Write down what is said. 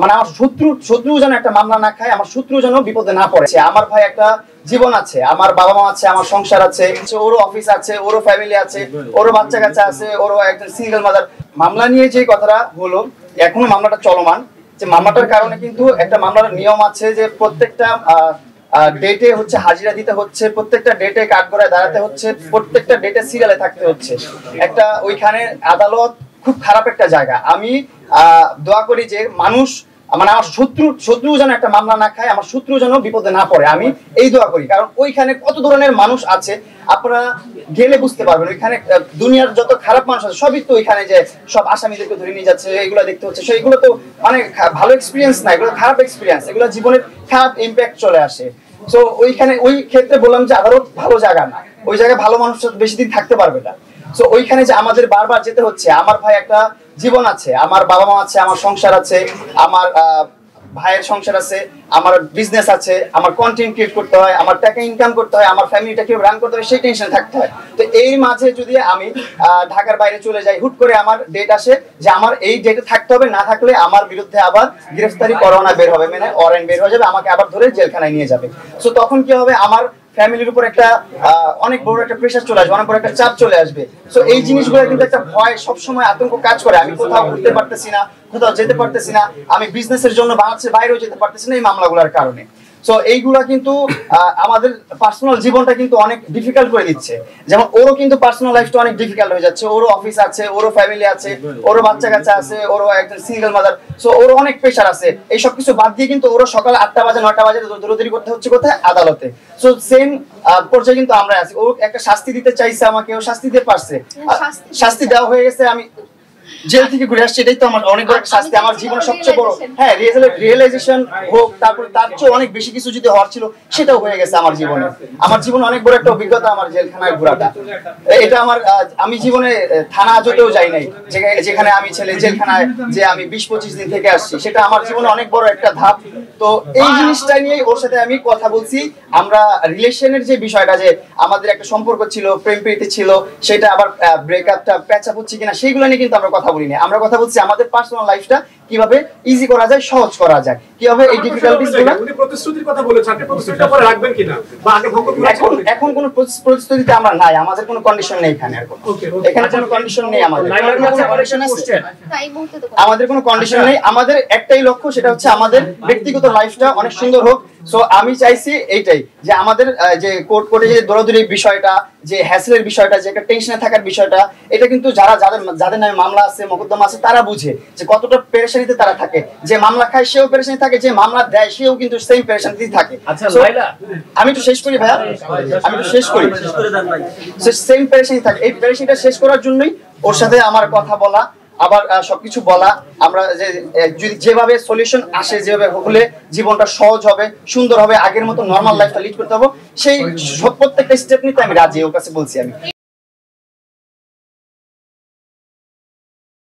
মানে আমার শত্রু যেন একটা মামলা না খায়, আমার শত্রু যেন বিপদে না পড়ে। আমার ভাই একটা জীবন আছে, আমার বাবা মা আছে, আমার সংসার আছে, ওরও অফিস আছে, ওরও ফ্যামিলি আছে, ওরও বাচ্চা কাচ্চা আছে, ওরও একজন সিঙ্গেল মাদার। মামলা নিয়ে যে কথাটা হলো, এখনো মামলাটা চলমান। যে মামলাটার কারণে কিন্তু একটা মামলার নিয়ম আছে যে প্রত্যেকটা ডেটে হচ্ছে হাজিরা দিতে হচ্ছে, প্রত্যেকটা ডেটে কাঠগড়ায় দাঁড়াতে হচ্ছে, প্রত্যেকটা ডেটে সিরিয়ালে থাকতে হচ্ছে। একটা ওইখানে আদালত খুব খারাপ একটা জায়গা। আমি দোয়া করি যে মানুষ মানে আমার শত্রু যেন একটা মামলা না খায়, আমার শত্রু যেন বিপদে না পড়ে, আমি এই দোয়া করি। কারণ ওইখানে কত ধরনের মানুষ আছে আপনারা গেলে বুঝতে পারবেন। ওইখানে দুনিয়ার যত খারাপ মানুষ আছে সবই তো ওইখানে যে সব আসামিদেরকে ধরে নিয়ে যাচ্ছে, এগুলো দেখতে হচ্ছে। সেইগুলো তো মানে ভালো এক্সপিরিয়েন্স না, এগুলো খারাপ এক্সপিরিয়েন্স, এগুলো জীবনের খারাপ ইম্প্যাক্ট চলে আসে। তো ওইখানে ওই ক্ষেত্রে বললাম যে আদালত ভালো জায়গা না, ওই জায়গায় ভালো মানুষ বেশি দিন থাকতে পারবে না। তো ওইখানে যে আমাদের বারবার যেতে হচ্ছে। আমার ভাই একটা জীবন আছে, আমার বাবা মা আছে, আমার সংসার আছে, আমার ভাইয়ের সংসার আছে, আমার বিজনেস আছে, আমার কন্টেন্ট ক্রিয়েট করতে হয়, আমার টাকা ইনকাম করতে হয়, আমার ফ্যামিলিটাকে রান করতে হয়, সেই টেনশন থাকতে হয়। তো এই মাঝে যদি আমি ঢাকার বাইরে চলে যাই, হুট করে আমার ডেট আসে যে আমার এই ডেটে থাকতে হবে, না থাকলে আমার বিরুদ্ধে আবার গ্রেফতারি পরোয়ানা বের হবে, মানে ওয়ারেন্ট বের হয়ে যাবে, আমাকে আবার ধরে জেলখানায় নিয়ে যাবে। সো তখন কি হবে, আমার ফ্যামিলির উপর একটা অনেক বড় একটা প্রেশার চলে আসবে, অনেক বড় একটা চাপ চলে আসবে। সো এই জিনিসগুলো কিন্তু একটা ভয় সবসময় আতঙ্ক কাজ করে। আমি কোথাও ঘুরতে পারতেছি না, কোথাও যেতে পারতেছি না, আমি বিজনেসের জন্য বাংলাদেশের বাইরেও যেতে পারতেছি না এই মামলাগুলোর কারণে। সো এইগুলা কিন্তু আমাদের পার্সোনাল জীবনটা কিন্তু অনেক ডিফিকাল্ট করে দিচ্ছে। যেমন ওরও কিন্তু পার্সোনাল লাইফটা অনেক ডিফিকাল্ট হয়ে যাচ্ছে, ওরও অফিস আছে, ওরও ফ্যামিলি আছে, ওরও বাচ্চা কাচ্চা আছে, ওরও একজন সিঙ্গেল মাদার। সো ওরও অনেক প্রেশার আছে। এই সব কিছু বাদ দিয়ে কিন্তু ওরও সকাল 8টা বাজে 9টা বাজে দৌড়াদৌড়ি করতে হচ্ছে কোথায়, আদালতে। সো সেম পর্যায়ে কিন্তু আমরা আছি। ও একটা শাস্তি দিতে চাইছে আমাকে, ও শাস্তি দিতে পারছে, শাস্তি দেওয়া হয়ে গেছে, আমি জেল থেকে ঘুরে আসছি, এটাই তো আমার অনেক বড় শাস্তি, আমার জীবনের সবচেয়ে বড়। হ্যাঁ, রিয়েলাইজেশন হোক, তারপরে তার চেয়ে অনেক বেশি কিছু যদি হওয়ার ছিল সেটাও হয়ে গেছে আমার জীবনে। আমার জীবনে অনেক বড় একটা অভিজ্ঞতা আমার জেলখানায় ঘোরাটা। এটা আমার আমি জীবনে থানা হাজতেও যাই নাই, যেখানে আমি ছেলে জেলখানায় যে আমি 20-25 দিন থেকে আসছি, সেটা আমার জীবনে অনেক বড় একটা ধাপ। তো এই জিনিসটা নিয়ে ওর সাথে আমি কথা বলছি। আমরা রিলেশনের যে বিষয়টা, যে আমাদের একটা সম্পর্ক ছিল, প্রেম প্রীতি ছিল, সেটা আবার ব্রেকআপটা প্যাচআপ হচ্ছে কিনা, সেইগুলো নিয়ে কিন্তু আমরা কথা বলি না। আমরা কথা বলছি আমাদের পার্সোনাল লাইফটা কিভাবে ইজি করা যায়, সহজ করা যায়, কিভাবে এই ডিফিকাল্টিসগুলো। উনি প্রতিশ্রুতির কথা বলেছেন, আপনি প্রতিশ্রুতিটা পরে রাখবেন কিনা বা আগে ভঙ্গ করেছেন? এখন কোনো প্রতিশ্রুতিতে আমরা নাই, আমাদের কোনো কন্ডিশন নেই এখানে। আর এখানে কোনো কন্ডিশন নেই, আমাদের আমাদের কোনো কন্ডিশন নেই। আমাদের একটাই লক্ষ্য, সেটা হচ্ছে আমাদের ব্যক্তিগত লাইফটা অনেক সুন্দর হোক। সো আমি চাইছি এইটাই, যে আমাদের যে কোর্টে যে দৌড়াদৌড়ির বিষয়টা, যে হ্যাসেলের বিষয়টা, যে একটা টেনশনে থাকার বিষয়টা, এটা কিন্তু যাদের নামে মামলা আছে, মোকদ্দমা আছে, তারা বুঝে যে কতটা পেরেশানিতে তারা থাকে। যে মামলা খায় সেও পেরেশানি থাকে, যে মামলা দেয় সেও কিন্তু সেম পেরেশানিতেই থাকে। আমি তো শেষ করি ভাইয়া, আমি তো শেষ করি, সেম পেরেশানি থাকে। এই পেরেশানিটা শেষ করার জন্যই ওর সাথে আমার কথা বলা, আবার সবকিছু বলা। আমরা যদি যেভাবে সলিউশন আসে, যেভাবে হলে জীবনটা সহজ হবে, সুন্দর হবে, আগের মতো নর্মাল লাইফটা লিড করতে হবে, সেই প্রত্যেকটা স্টেপ নিতে আমি রাজি। ওর কাছে বলছি আমি।